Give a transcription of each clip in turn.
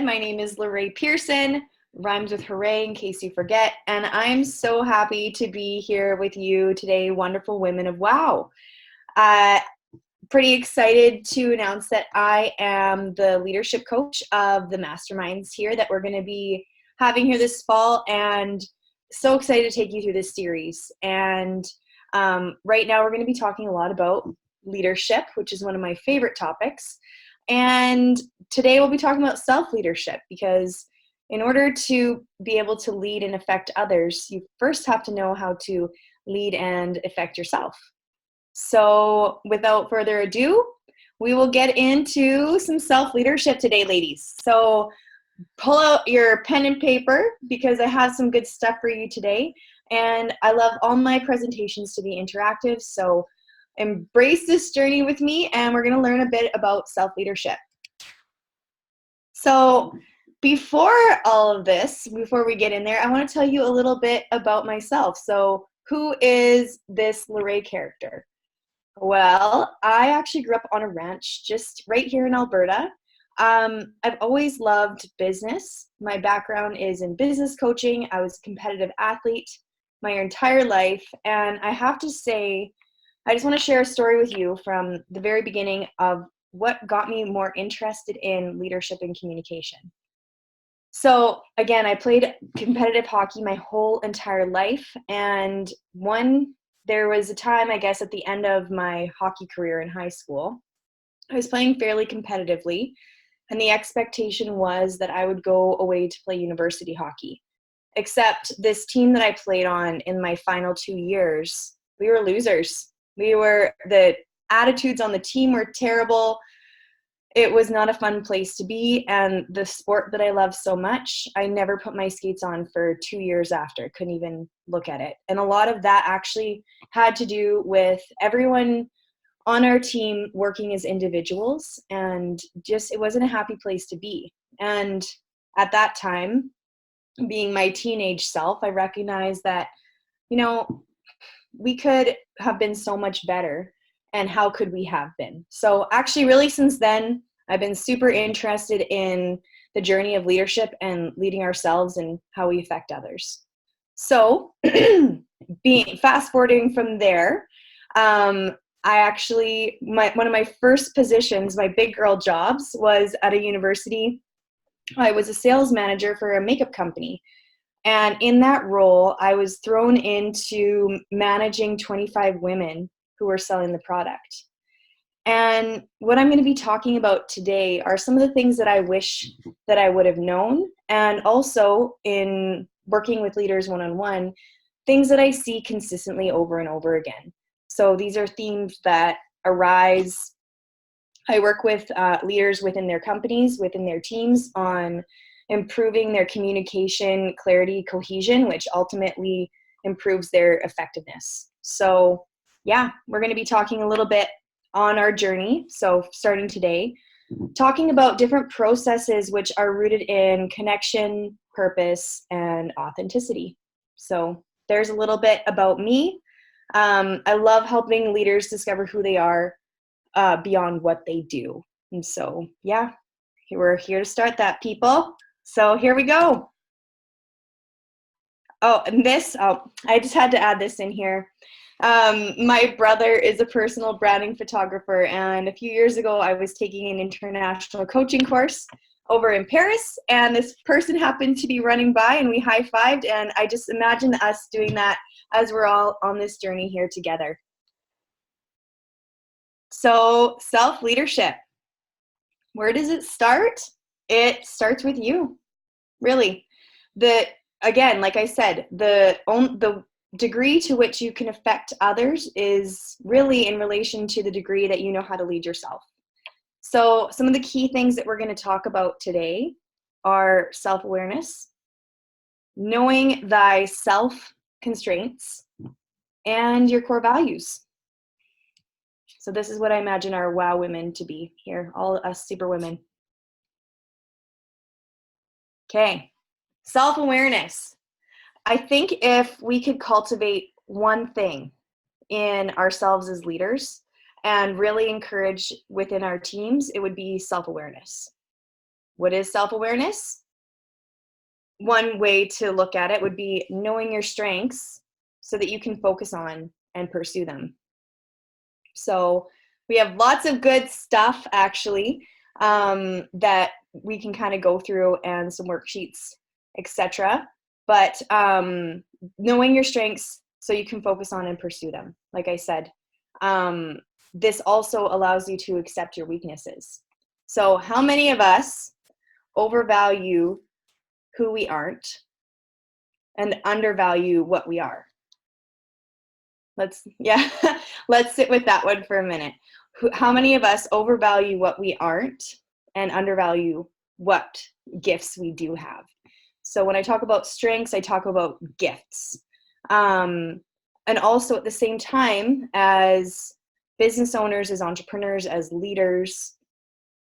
My name is Lorraine Pearson, rhymes with hooray in case you forget, and I'm so happy to be here with you today, wonderful women of WOW. Uh, Pretty excited to announce that I am the leadership coach of the masterminds here that we're going to be having here this fall, and so excited to take you through this series. And right now we're going to be talking a lot about leadership, which is one of my favorite topics. And today we'll be talking about self-leadership, because in order to be able to lead and affect others, you first have to know how to lead and affect yourself. So without further ado, we will get into some self-leadership today, ladies. So pull out your pen and paper, because I have some good stuff for you today. And I love all my presentations to be interactive. So embrace this journey with me, and we're going to learn a bit about self-leadership. So before all of this, before we get in there, I want to tell you a little bit about myself. So who is this Lorraine character? Well, I actually grew up on a ranch just right here in Alberta. I've always loved business. My background is in business coaching. I was a competitive athlete my entire life. And I have to say, I just want to share a story with you from the very beginning of what got me more interested in leadership and communication. So again, I played competitive hockey my whole entire life. And there was a time, I guess, at the end of my hockey career in high school, I was playing fairly competitively. And the expectation was that I would go away to play university hockey. Except this team that I played on in my final 2 years, we were losers. The attitudes on the team were terrible. It was not a fun place to be, and the sport that I love so much, I never put my skates on for 2 years after. Couldn't even look at it. And a lot of that actually had to do with everyone on our team working as individuals, and just it wasn't a happy place to be. And at that time, being my teenage self, I recognized that, we could have been so much better, and how could we have been? So actually, really since then, I've been super interested in the journey of leadership and leading ourselves and how we affect others. So fast forwarding from there, I actually, one of my first positions, my big girl jobs, was at a university. I was a sales manager for a makeup company. And in that role, I was thrown into managing 25 women who were selling the product. And what I'm going to be talking about today are some of the things that I wish that I would have known, and also in working with leaders one-on-one, things that I see consistently over and over again. So these are themes that arise. I work with leaders within their companies, within their teams, on improving their communication, clarity, cohesion, which ultimately improves their effectiveness. So yeah, we're going to be talking a little bit on our journey. So starting today, talking about different processes which are rooted in connection, purpose, and authenticity. So there's a little bit about me. I love helping leaders discover who they are beyond what they do. And so, yeah, we're here to start that, people. So here we go. Oh, and I just had to add this in here. My brother is a personal branding photographer, and a few years ago I was taking an international coaching course over in Paris, and this person happened to be running by, and we high-fived, and I just imagine us doing that as we're all on this journey here together. So self-leadership, where does it start? It starts with you, really. Again, like I said, the degree to which you can affect others is really in relation to the degree that you know how to lead yourself. So some of the key things that we're going to talk about today are self-awareness, knowing thy self-constraints, and your core values. So this is what I imagine our WOW women to be here, all us super women. Okay, self-awareness. I think if we could cultivate one thing in ourselves as leaders and really encourage within our teams, it would be self-awareness. What is self-awareness? One way to look at it would be knowing your strengths so that you can focus on and pursue them. So we have lots of good stuff actually that we can kind of go through, and some worksheets, etc. But knowing your strengths so you can focus on and pursue them, like I said. This also allows you to accept your weaknesses. So how many of us overvalue who we aren't and undervalue what we are? Let's sit with that one for a minute. How many of us overvalue what we aren't and undervalue what gifts we do have? So when I talk about strengths, I talk about gifts. And also at the same time, as business owners, as entrepreneurs, as leaders,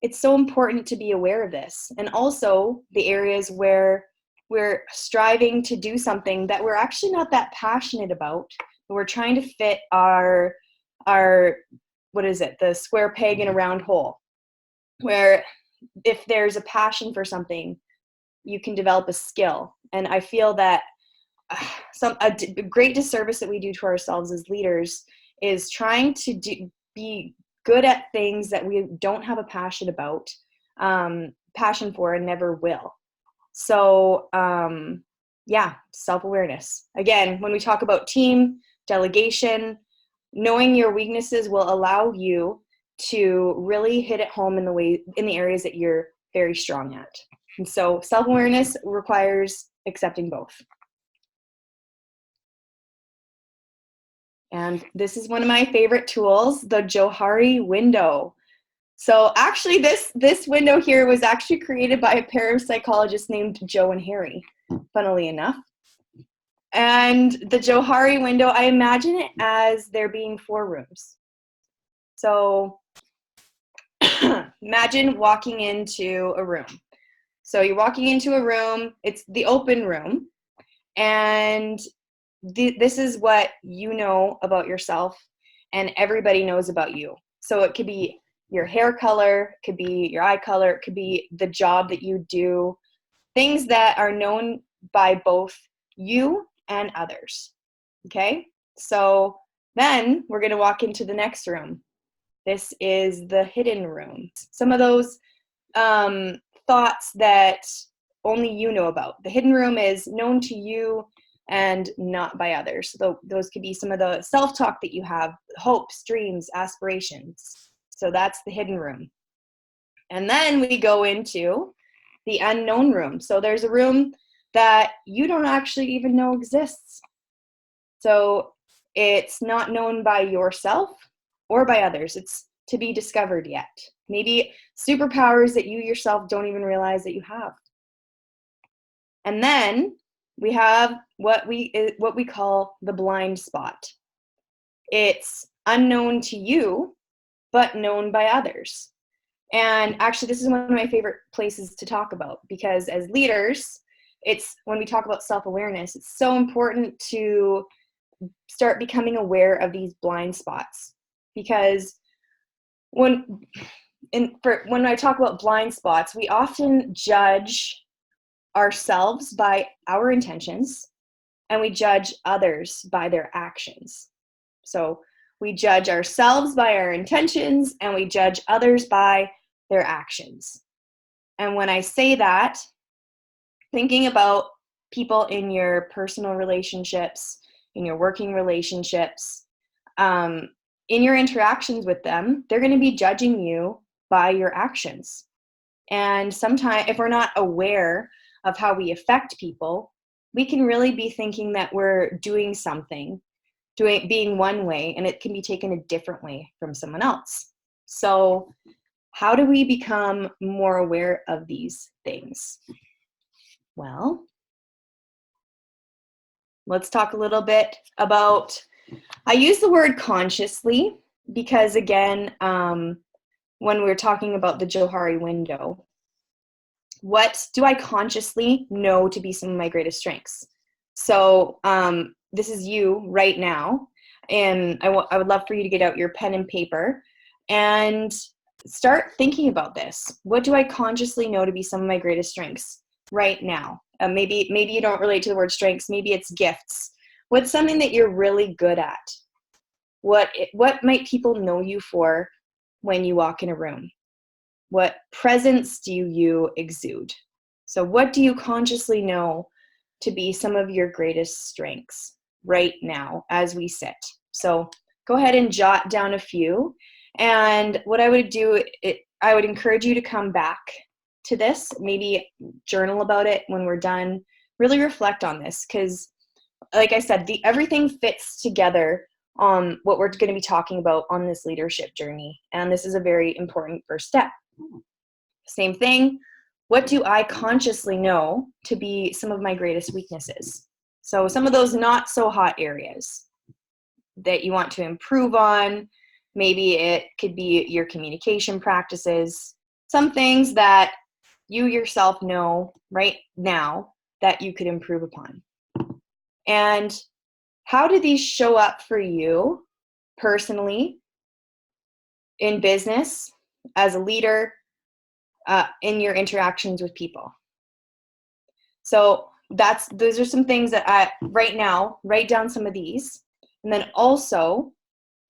it's so important to be aware of this. And also the areas where we're striving to do something that we're actually not that passionate about, but we're trying to fit our what is it, the square peg in a round hole, where if there's a passion for something, you can develop a skill. And I feel that a great disservice that we do to ourselves as leaders is trying to be good at things that we don't have a passion for, and never will. So self-awareness. Again, when we talk about team, delegation, knowing your weaknesses will allow you to really hit it home in the areas that you're very strong at. And so self-awareness requires accepting both. And this is one of my favorite tools, the Johari window. So actually this window here was actually created by a pair of psychologists named Joe and Harry, funnily enough. And the Johari window, I imagine it as there being 4 rooms. So imagine walking into a room. So you're walking into a room, it's the open room, and this is what you know about yourself, and everybody knows about you. So it could be your hair color, it could be your eye color, it could be the job that you do, things that are known by both you and others. Okay? So then we're going to walk into the next room. This is the hidden room. Some of those thoughts that only you know about. The hidden room is known to you and not by others. So those could be some of the self-talk that you have, hopes, dreams, aspirations. So that's the hidden room. And then we go into the unknown room. So there's a room that you don't actually even know exists. So it's not known by yourself or by others. It's to be discovered yet. Maybe superpowers that you yourself don't even realize that you have. And then we have what we call the blind spot. It's unknown to you, but known by others. And actually, this is one of my favorite places to talk about, because as leaders, it's when we talk about self-awareness, it's so important to start becoming aware of these blind spots. Because when I talk about blind spots, we often judge ourselves by our intentions, and we judge others by their actions. So we judge ourselves by our intentions, and we judge others by their actions. And when I say that, thinking about people in your personal relationships, in your working relationships, in your interactions with them, they're going to be judging you by your actions. And sometimes, if we're not aware of how we affect people, we can really be thinking that we're doing something, being one way, and it can be taken a different way from someone else. So how do we become more aware of these things? Well, let's talk a little bit about, I use the word consciously because, again, when we're talking about the Johari window, what do I consciously know to be some of my greatest strengths? So this is you right now, and I would love for you to get out your pen and paper, and start thinking about this. What do I consciously know to be some of my greatest strengths right now? Maybe you don't relate to the word strengths. Maybe it's gifts. What's something that you're really good at? What might people know you for when you walk in a room? What presence do you exude? So what do you consciously know to be some of your greatest strengths right now as we sit? So go ahead and jot down a few. And what I would do, I would encourage you to come back to this, maybe journal about it when we're done, really reflect on this, because like I said, everything fits together on what we're going to be talking about on this leadership journey. And this is a very important first step. Same thing. What do I consciously know to be some of my greatest weaknesses? So some of those not so hot areas that you want to improve on. Maybe it could be your communication practices, some things that you yourself know right now that you could improve upon. And how do these show up for you personally, in business, as a leader, in your interactions with people? So those are some things that right now, write down some of these. And then also,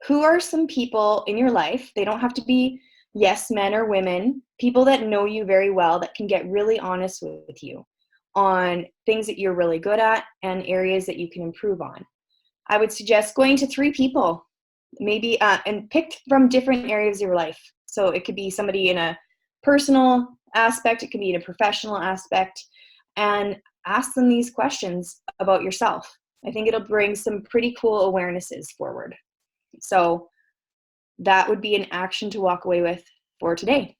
who are some people in your life? They don't have to be yes men or women, people that know you very well that can get really honest with you on things that you're really good at and areas that you can improve on. I would suggest going to 3 people, maybe, and pick from different areas of your life. So it could be somebody in a personal aspect, it could be in a professional aspect, and ask them these questions about yourself. I think it'll bring some pretty cool awarenesses forward. So that would be an action to walk away with for today.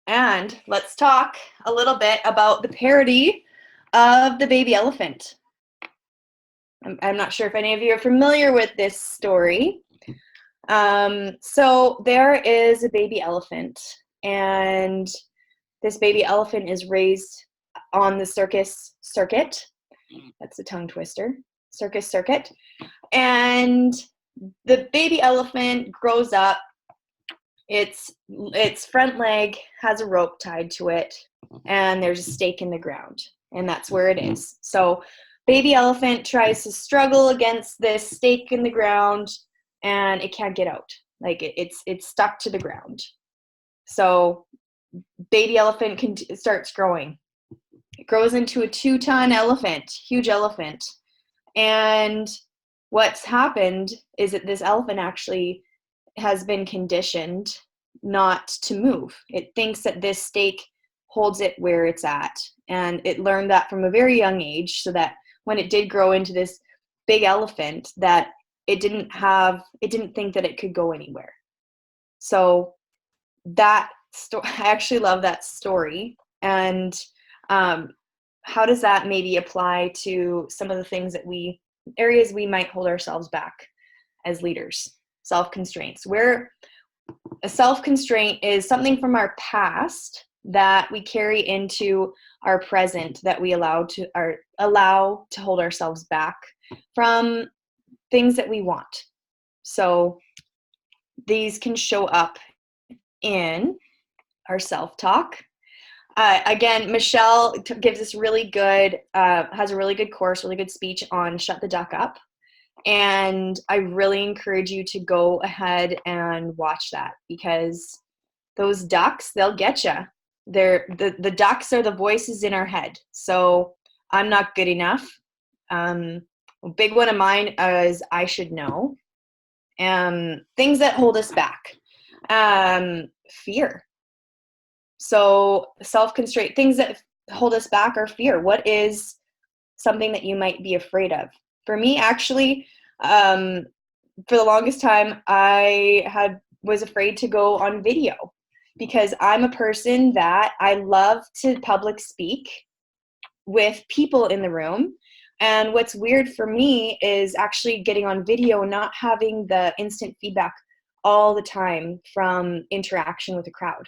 And let's talk a little bit about the parody of the baby elephant. I'm not sure if any of you are familiar with this story. So there is a baby elephant, and this baby elephant is raised on the circus circuit. That's a tongue twister. Circus circuit. And the baby elephant grows up. Its front leg has a rope tied to it, and there's a stake in the ground, and that's where it is. So baby elephant tries to struggle against this stake in the ground, and it can't get out. Like it's stuck to the ground. So baby elephant starts growing. It grows into a 2-ton elephant, huge elephant. And what's happened is that this elephant actually has been conditioned not to move. It thinks that this stake holds it where it's at. And it learned that from a very young age, so that when it did grow into this big elephant, that it didn't think that it could go anywhere. So I actually love that story. And how does that maybe apply to some of the things areas we might hold ourselves back as leaders? Self-constraints, where a self-constraint is something from our past that we carry into our present, that we allow to hold ourselves back from things that we want. So these can show up in our self-talk. Again, Michelle gives us has a really good course, really good speech on Shut the Duck Up. And I really encourage you to go ahead and watch that, because those ducks, they'll get you. The ducks are the voices in our head. So I'm not good enough. A big one of mine is I should know. Things that hold us back. Fear. So self-constraint, things that hold us back are fear. What is something that you might be afraid of? For me, actually, for the longest time, I was afraid to go on video, because I'm a person that I love to public speak with people in the room. And what's weird for me is actually getting on video and not having the instant feedback all the time from interaction with a crowd.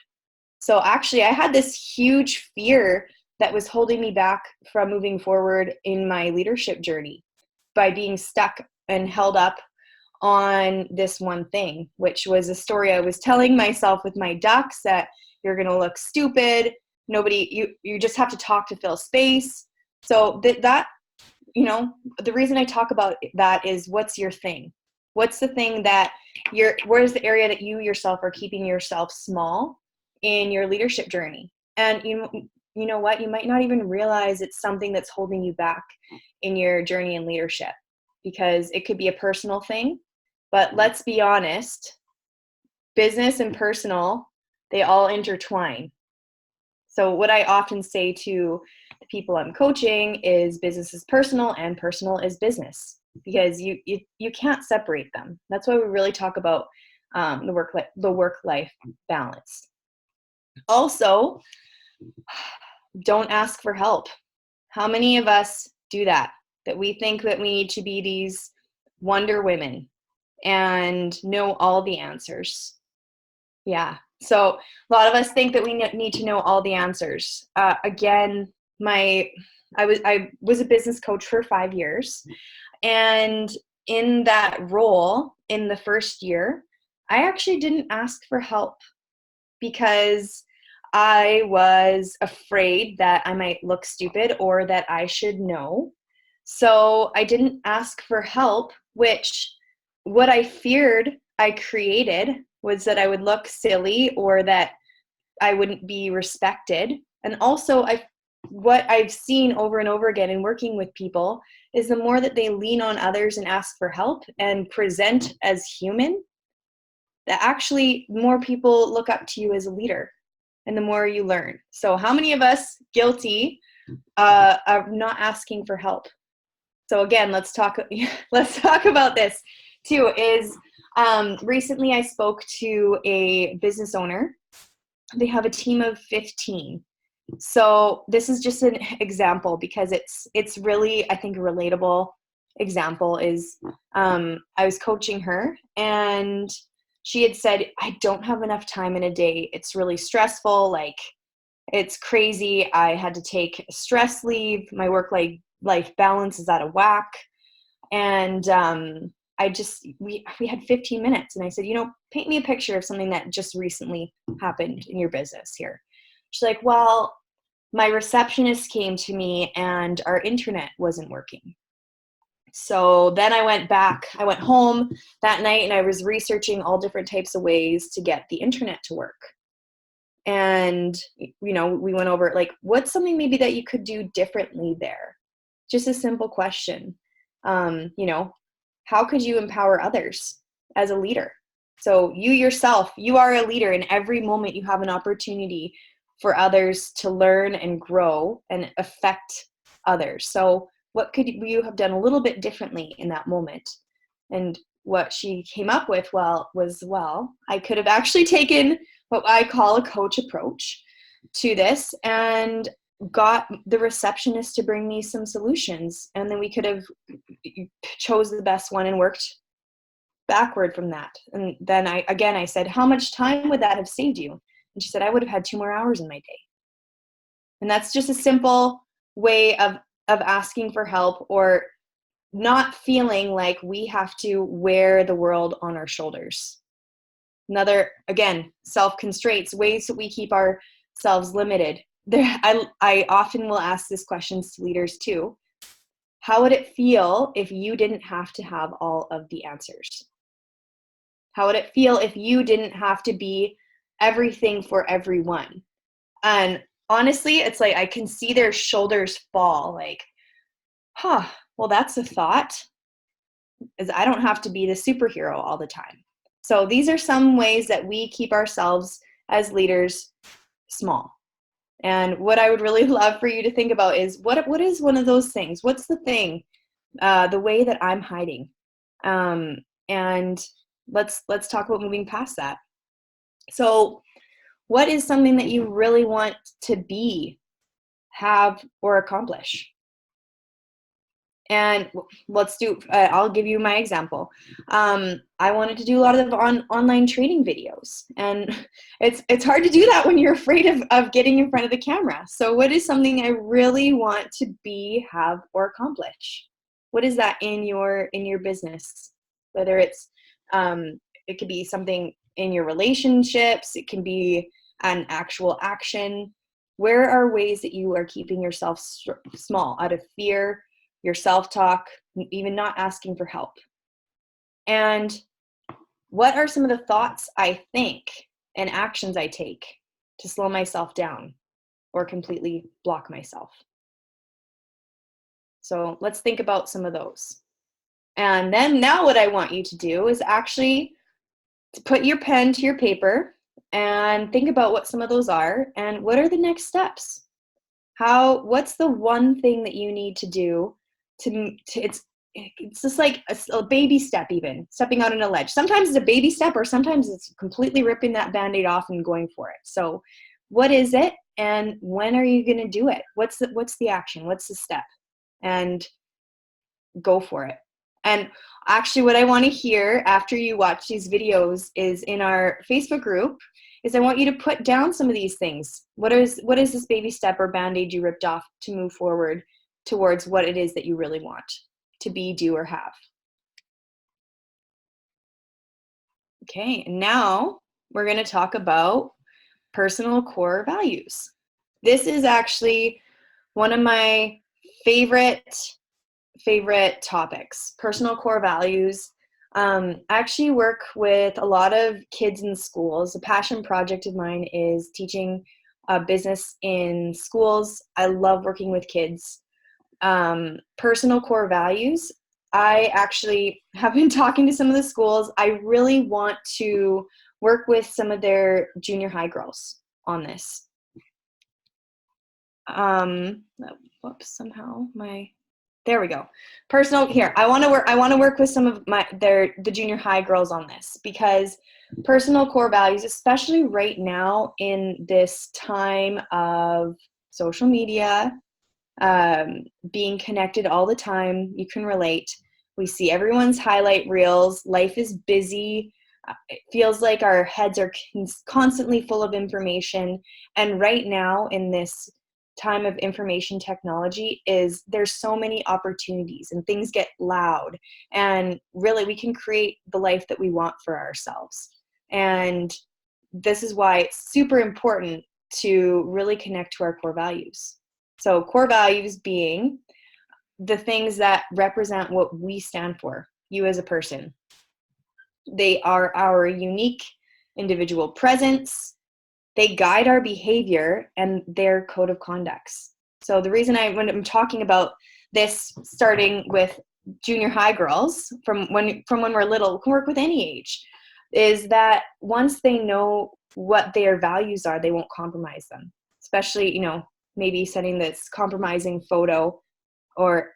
So actually, I had this huge fear that was holding me back from moving forward in my leadership journey, by being stuck and held up on this one thing, which was a story I was telling myself with my ducks, that you're going to look stupid. You just have to talk to fill space. So that, the reason I talk about that is, what's your thing? What's the thing that where's the area that you yourself are keeping yourself small in your leadership journey? And you know what? You might not even realize it's something that's holding you back in your journey in leadership, because it could be a personal thing. But let's be honest, business and personal, they all intertwine. So what I often say to the people I'm coaching is, business is personal and personal is business, because you can't separate them. That's why we really talk about the work-life balance. Also, don't ask for help. How many of us do that we think that we need to be these Wonder Women and know all the answers? Yeah. So a lot of us think that we need to know all the answers. Again, I was a business coach for 5 years, and in that role, in the first year, I actually didn't ask for help, because I was afraid that I might look stupid or that I should know. So I didn't ask for help, which what I feared I created was that I would look silly or that I wouldn't be respected. And also, what I've seen over and over again in working with people is, the more that they lean on others and ask for help and present as human, that actually more people look up to you as a leader, and the more you learn. So how many of us guilty of not asking for help? So again, let's talk about this too. Is recently I spoke to a business owner. They have a team of 15. So this is just an example, because it's really, I think, a relatable example. Is I was coaching her, and she had said, I don't have enough time in a day. It's really stressful. Like, it's crazy. I had to take stress leave. My work-life balance is out of whack. And we had 15 minutes, and I said, paint me a picture of something that just recently happened in your business here. She's like, well, my receptionist came to me and our internet wasn't working. So then I went home that night, and I was researching all different types of ways to get the internet to work. And, we went over, like, what's something maybe that you could do differently there? Just a simple question. How could you empower others as a leader? So you yourself, you are a leader. In every moment you have an opportunity for others to learn and grow and affect others. So what could you have done a little bit differently in that moment? And what she came up with was I could have actually taken what I call a coach approach to this, and got the receptionist to bring me some solutions. And then we could have chose the best one and worked backward from that. And then I said, how much time would that have saved you? And she said, I would have had 2 more hours in my day. And that's just a simple way of asking for help, or not feeling like we have to wear the world on our shoulders. Another, again, self-constraints, ways that we keep ourselves limited. I often will ask this question to leaders too. How would it feel if you didn't have to have all of the answers? How would it feel if you didn't have to be everything for everyone? And honestly, it's like I can see their shoulders fall, like, well, that's a thought, is I don't have to be the superhero all the time. So these are some ways that we keep ourselves as leaders small. And what I would really love for you to think about is, what is one of those things? What's the thing, the way that I'm hiding? And let's talk about moving past that. So what is something that you really want to be, have, or accomplish? And let's do, I'll give you my example. I wanted to do a lot of online training videos, and it's hard to do that when you're afraid of getting in front of the camera. So what is something I really want to be, have, or accomplish? What is that in your business? whether it's, it could be something in your relationships, it can be an actual action. Where are ways that you are keeping yourself small out of fear, your self-talk, even not asking for help? And what are some of the thoughts I think and actions I take to slow myself down or completely block myself? So let's think about some of those. And then now what I want you to do is actually to put your pen to your paper and think about what some of those are and what are the next steps. What's the one thing that you need to do to it's just like a baby step, even stepping out on a ledge. Sometimes it's a baby step, or sometimes it's completely ripping that Band-Aid off and going for it. So what is it, and when are you going to do it? What's the action? What's the step? And go for it. And actually what I want to hear after you watch these videos is in our Facebook group is I want you to put down some of these things. What is this baby step or Band-Aid you ripped off to move forward towards what it is that you really want to be, do, or have? Okay, and now we're going to talk about personal core values. This is actually one of my favorite topics, personal core values. I actually work with a lot of kids in schools. A passion project of mine is teaching business in schools. I love working with kids. Personal core values. I actually have been talking to some of the schools. I really want to work with some of their junior high girls on this. Whoops, somehow there we go. I want to work with some of the junior high girls on this, because personal core values, especially right now in this time of social media, being connected all the time, you can relate. We see everyone's highlight reels. Life is busy. It feels like our heads are constantly full of information. And right now in this time of information technology there's so many opportunities and things get loud, and really we can create the life that we want for ourselves. And this is why it's super important to really connect to our core values. So core values being the things that represent what we stand for, you as a person. They are our unique individual presence. They guide our behavior and their code of conducts. So the reason when I'm talking about this, starting with junior high girls from when we're little, can work with any age, is that once they know what their values are, they won't compromise them. Especially, maybe sending this compromising photo, or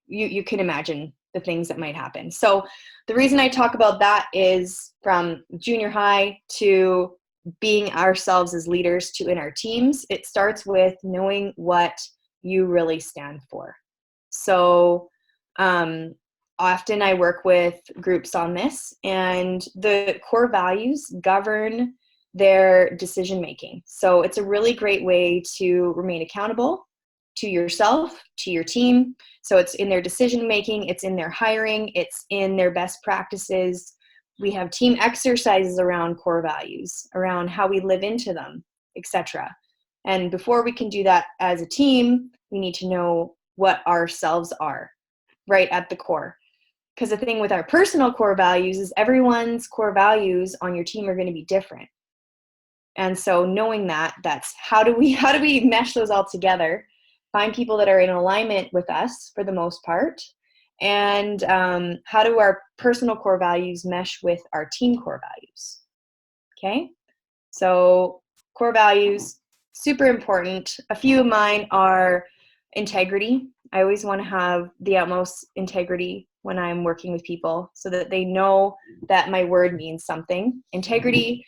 you can imagine the things that might happen. So the reason I talk about that is from junior high to being ourselves as leaders to in our teams. It starts with knowing what you really stand for. So often I work with groups on this, and the core values govern their decision making. So it's a really great way to remain accountable to yourself, to your team. So it's in their decision making, it's in their hiring, it's in their best practices. We have team exercises around core values, around how we live into them, etc. And before we can do that as a team, we need to know what ourselves are right at the core. Because the thing with our personal core values is everyone's core values on your team are going to be different. And so knowing that's how do we mesh those all together, find people that are in alignment with us for the most part, and how do our personal core values mesh with our team core values? Okay, so core values, super important. A few of mine are integrity. I always want to have the utmost integrity when I'm working with people so that they know that my word means something. Integrity,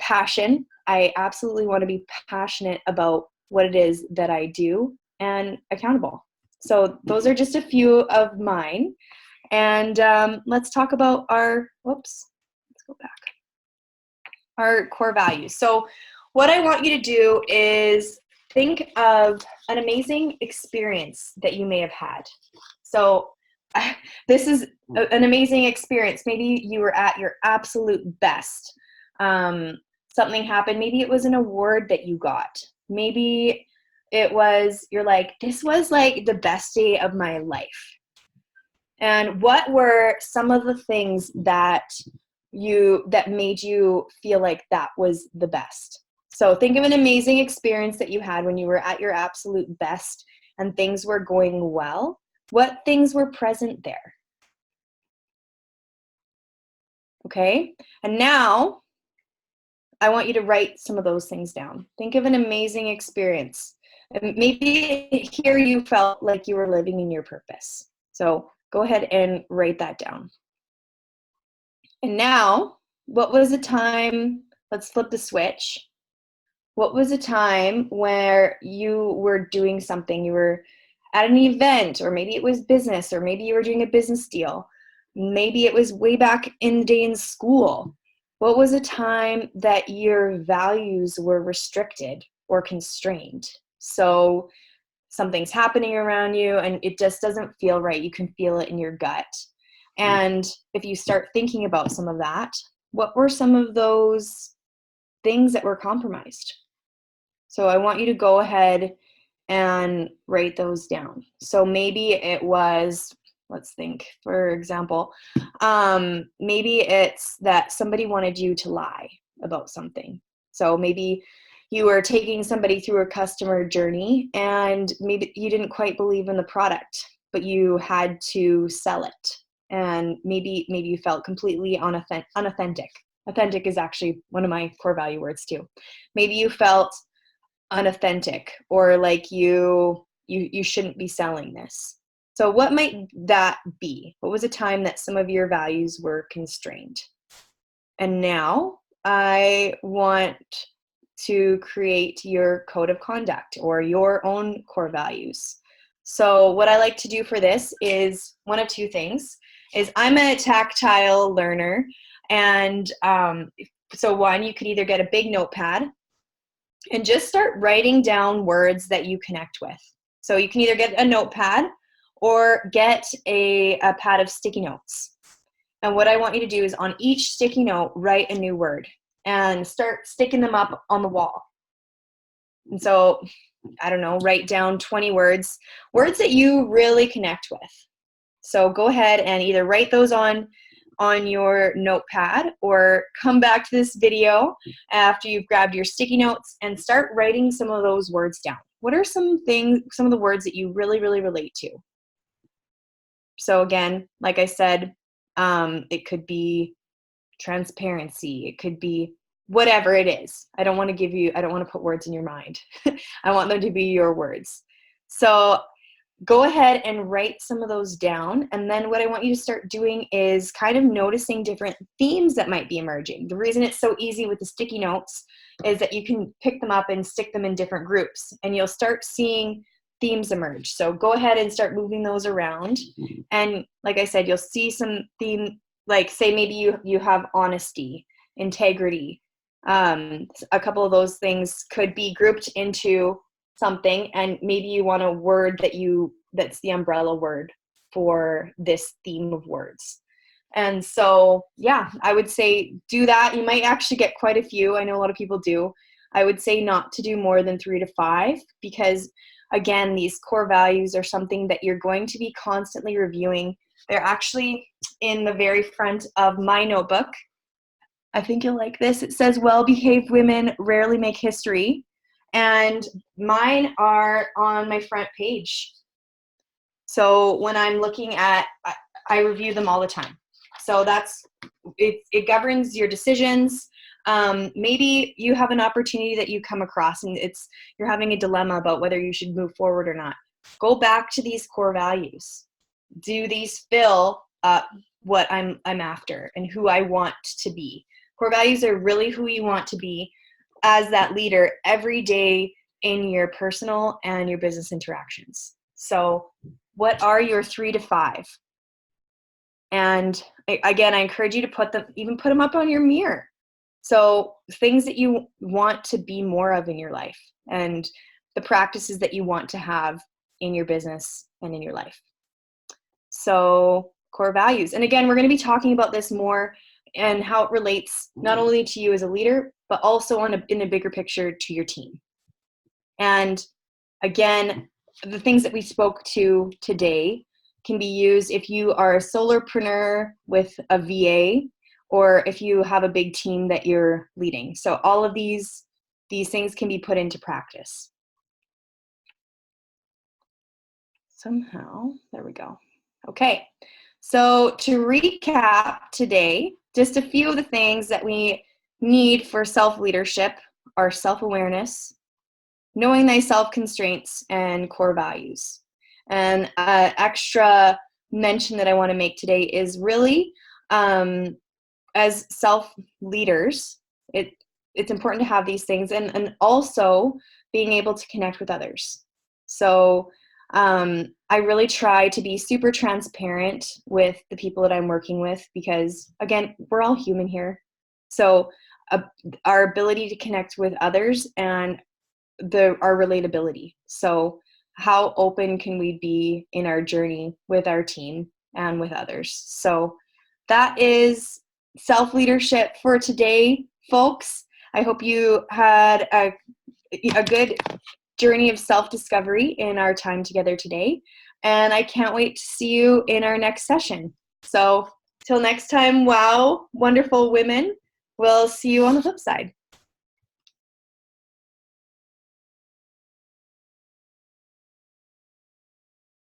passion. I absolutely want to be passionate about what it is that I do, and accountable. So those are just a few of mine. And let's talk about our core values. So what I want you to do is think of an amazing experience that you may have had. So this is an amazing experience. Maybe you were at your absolute best. Something happened. Maybe it was an award that you got. Maybe it was, you're like, this was like the best day of my life. And what were some of the things that made you feel like that was the best? So think of an amazing experience that you had when you were at your absolute best and things were going well. What things were present there? Okay, and now I want you to write some of those things down. Think of an amazing experience. And maybe here you felt like you were living in your purpose. So go ahead and write that down. And now, what was a time, let's flip the switch. What was a time where you were doing something, you were at an event, or maybe it was business, or maybe you were doing a business deal. Maybe it was way back in the day in school. What was a time that your values were restricted or constrained? So something's happening around you and it just doesn't feel right. You can feel it in your gut. And if you start thinking about some of that, what were some of those things that were compromised? So I want you to go ahead and write those down. So maybe it was, let's think, for example, maybe it's that somebody wanted you to lie about something. So maybe you were taking somebody through a customer journey and maybe you didn't quite believe in the product, but you had to sell it. And maybe you felt completely unauthentic. Authentic is actually one of my core value words too. Maybe you felt unauthentic or like you shouldn't be selling this. So what might that be? What was a time that some of your values were constrained? And now I want to create your code of conduct or your own core values. So what I like to do for this is one of two things. Is I'm a tactile learner, and so one, you could either get a big notepad and just start writing down words that you connect with. So you can either get a notepad or get a pad of sticky notes. And what I want you to do is on each sticky note, write a new word and start sticking them up on the wall. And so, I don't know, write down 20 words that you really connect with. So go ahead and either write those on your notepad or come back to this video after you've grabbed your sticky notes and start writing some of those words down. What are some of the words that you really, really relate to? So again, like I said, it could be transparency. It could be whatever it is. I don't want to put words in your mind. I want them to be your words. So go ahead and write some of those down. And then what I want you to start doing is kind of noticing different themes that might be emerging. The reason it's so easy with the sticky notes is that you can pick them up and stick them in different groups and you'll start seeing themes emerge. So go ahead and start moving those around. And like I said, you'll see some theme, like say maybe you have honesty, integrity. A couple of those things could be grouped into something, and maybe you want a word that's the umbrella word for this theme of words. And so, yeah, I would say do that. You might actually get quite a few. I know a lot of people do. I would say not to do more than 3 to 5 because, again, these core values are something that you're going to be constantly reviewing. They're actually in the very front of my notebook. I think you'll like this. It says, well-behaved women rarely make history. And mine are on my front page. So when I'm looking at, I review them all the time. So it governs your decisions. Maybe you have an opportunity that you come across and you're having a dilemma about whether you should move forward or not. Go back to these core values. Do these fill what I'm after and who I want to be? Core values are really who you want to be as that leader every day in your personal and your business interactions. So what are your 3 to 5? And again, I encourage you to put them up on your mirror. So things that you want to be more of in your life and the practices that you want to have in your business and in your life. So core values. And again, we're going to be talking about this more and how it relates not only to you as a leader, but also in a bigger picture to your team. And again, the things that we spoke to today can be used if you are a solopreneur with a VA, or if you have a big team that you're leading. So all of these things can be put into practice. Somehow, there we go. Okay, so to recap today, just a few of the things that we need for self-leadership are self-awareness, knowing thyself constraints, and core values. And extra mention that I want to make today is really, as self-leaders, it's important to have these things, and also being able to connect with others. So I really try to be super transparent with the people that I'm working with, because again, we're all human here. So our ability to connect with others and our relatability. So how open can we be in our journey with our team and with others? So that is self-leadership for today, folks. I hope you had a good journey of self-discovery in our time together today. And I can't wait to see you in our next session. So till next time, wow, wonderful women. We'll see you on the flip side.